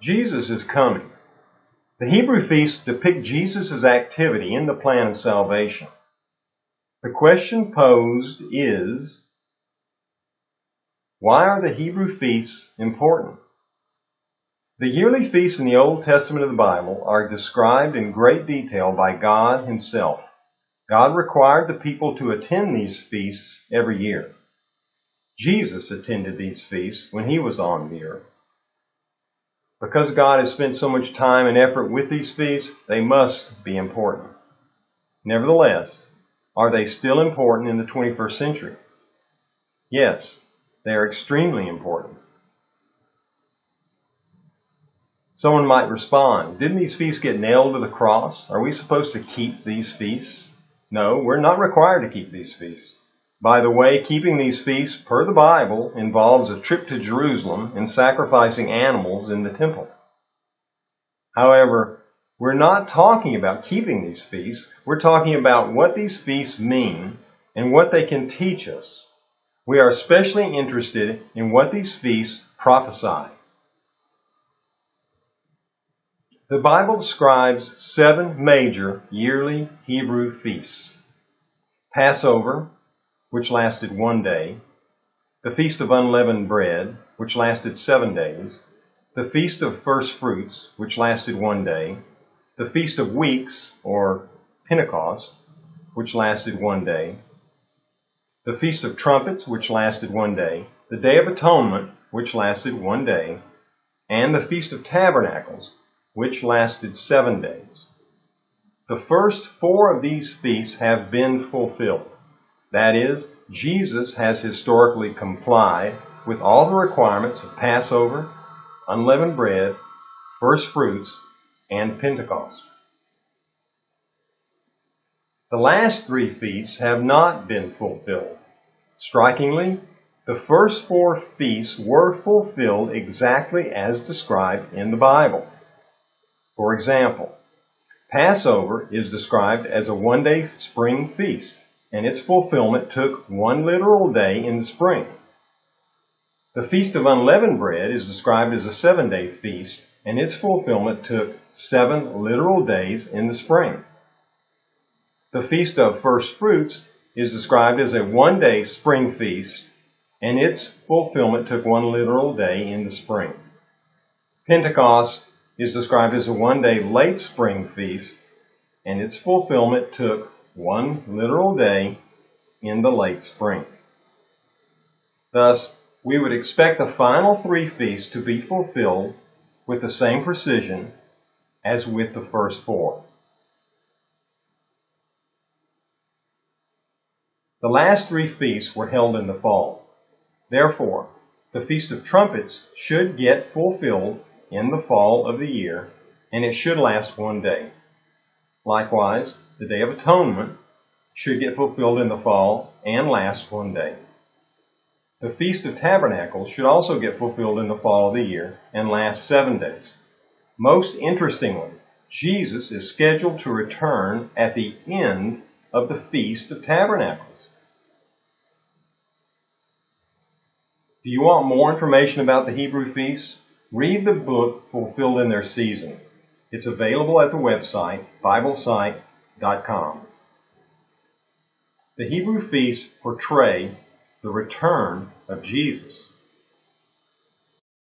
Jesus is coming. The Hebrew feasts depict Jesus' activity in the plan of salvation. The question posed is, why are the Hebrew feasts important? The yearly feasts in the Old Testament of the Bible are described in great detail by God Himself. God required the people to attend these feasts every year. Jesus attended these feasts when He was on the earth. Because God has spent so much time and effort with these feasts, they must be important. Nevertheless, are they still important in the 21st century? Yes, they are extremely important. Someone might respond, didn't these feasts get nailed to the cross? Are we supposed to keep these feasts? No, we're not required to keep these feasts. By the way, keeping these feasts, per the Bible, involves a trip to Jerusalem and sacrificing animals in the temple. However, we're not talking about keeping these feasts. We're talking about what these feasts mean and what they can teach us. We are especially interested in what these feasts prophesy. The Bible describes 7 major yearly Hebrew feasts. Passover, which lasted 1 day. The Feast of Unleavened Bread, which lasted 7 days. The Feast of First Fruits, which lasted 1 day. The Feast of Weeks, or Pentecost, which lasted 1 day. The Feast of Trumpets, which lasted 1 day. The Day of Atonement, which lasted 1 day. And the Feast of Tabernacles, which lasted 7 days. The first 4 of these feasts have been fulfilled. That is, Jesus has historically complied with all the requirements of Passover, unleavened bread, first fruits, and Pentecost. The last 3 feasts have not been fulfilled. Strikingly, the first 4 feasts were fulfilled exactly as described in the Bible. For example, Passover is described as a 1-day spring feast, and its fulfillment took 1 literal day in the spring. The Feast of Unleavened Bread is described as a 7-day feast, and its fulfillment took 7 literal days in the spring. The Feast of First Fruits is described as a 1-day spring feast, and its fulfillment took 1 literal day in the spring. Pentecost is described as a 1-day late spring feast, and its fulfillment took 1 literal day in the late spring. Thus, we would expect the final 3 feasts to be fulfilled with the same precision as with the first 4. The last 3 feasts were held in the fall. Therefore, the Feast of Trumpets should get fulfilled in the fall of the year, and it should last 1 day. Likewise, the Day of Atonement should get fulfilled in the fall and last 1 day. The Feast of Tabernacles should also get fulfilled in the fall of the year and last 7 days. Most interestingly, Jesus is scheduled to return at the end of the Feast of Tabernacles. Do you want more information about the Hebrew feasts? Read the book Fulfilled in Their Season. It's available at the website, biblesite.com. The Hebrew feasts portray the return of Jesus.